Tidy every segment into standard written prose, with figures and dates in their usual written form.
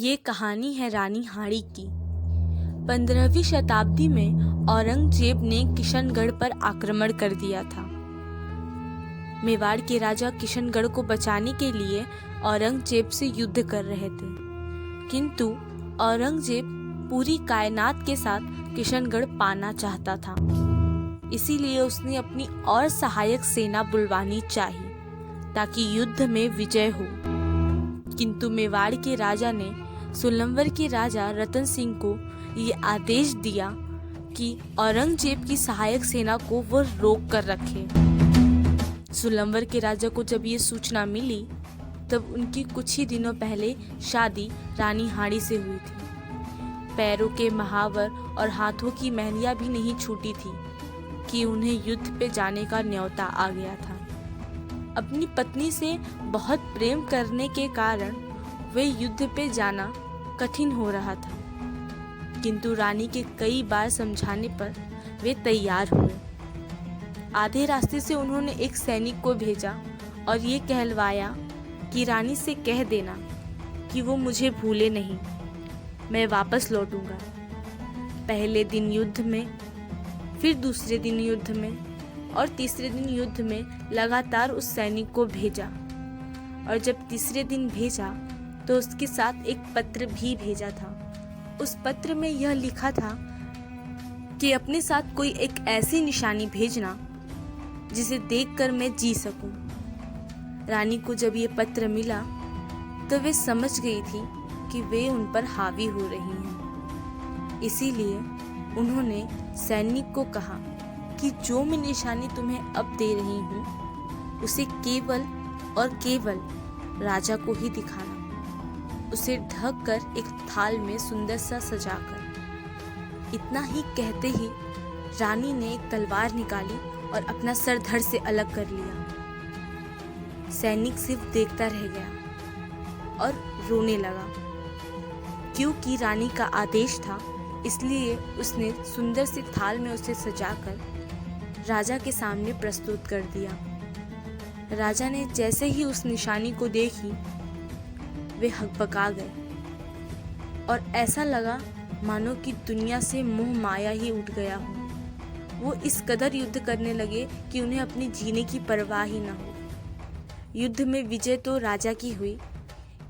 ये कहानी है रानी हाड़ी की। 15वीं शताब्दी में औरंगजेब ने किशनगढ़ पर आक्रमण कर दिया था। मेवाड़ के राजा किशनगढ़ को बचाने के लिए औरंगजेब से युद्ध कर रहे थे, किंतु औरंगजेब पूरी कायनात के साथ किशनगढ़ पाना चाहता था। इसीलिए उसने अपनी और सहायक सेना बुलवानी चाहिए ताकि युद्ध में विजय हो। किंतु मेवाड़ के राजा ने सुलंवर के राजा रतन सिंह को ये आदेश दिया कि औरंगजेब की सहायक सेना को वो रोक कर रखे। सुलंवर के राजा को जब ये सूचना मिली तब उनकी कुछ ही दिनों पहले शादी रानी हाड़ी से हुई थी। पैरों के महावर और हाथों की मेहंदियां भी नहीं छूटी थी कि उन्हें युद्ध पे जाने का न्योता आ गया था। अपनी पत्नी से बहुत प्रेम करने के कारण वे युद्ध पे जाना कठिन हो रहा था, किंतु रानी के कई बार समझाने पर वे तैयार हुए। आधे रास्ते से उन्होंने एक सैनिक को भेजा और ये कहलवाया कि रानी से कह देना कि वो मुझे भूले नहीं, मैं वापस लौटूंगा। पहले दिन युद्ध में, फिर दूसरे दिन युद्ध में और तीसरे दिन युद्ध में लगातार उस सैनिक को भेजा। और जब तीसरे दिन भेजा तो उसके साथ एक पत्र भी भेजा था। उस पत्र में यह लिखा था कि अपने साथ कोई एक ऐसी निशानी भेजना जिसे देखकर मैं जी सकूं। रानी को जब ये पत्र मिला तो वे समझ गई थी कि वे उन पर हावी हो रही हैं। इसीलिए उन्होंने सैनिक को कहा कि जो मैं निशानी तुम्हें अब दे रही हूँ उसे केवल और केवल राजा को ही दिखाना। उसे ढक कर एक थाल में सुंदर सा सजाकर। इतना ही कहते ही रानी ने एक तलवार निकाली और अपना सर धड़ से अलग कर लिया। सैनिक सिर्फ देखता रह गया और रोने लगा। क्योंकि रानी का आदेश था, इसलिए उसने सुंदर से थाल में उसे सजाकर राजा के सामने प्रस्तुत कर दिया। राजा ने जैसे ही उस निशानी को देखी वे हकबका गए और ऐसा लगा मानो कि दुनिया से मोह माया ही उठ गया हो। वो इस कदर युद्ध करने लगे कि उन्हें अपनी जीने की परवाह ही न हो। युद्ध में विजय तो राजा की हुई,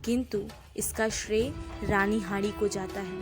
किंतु इसका श्रेय रानी हाड़ी को जाता है।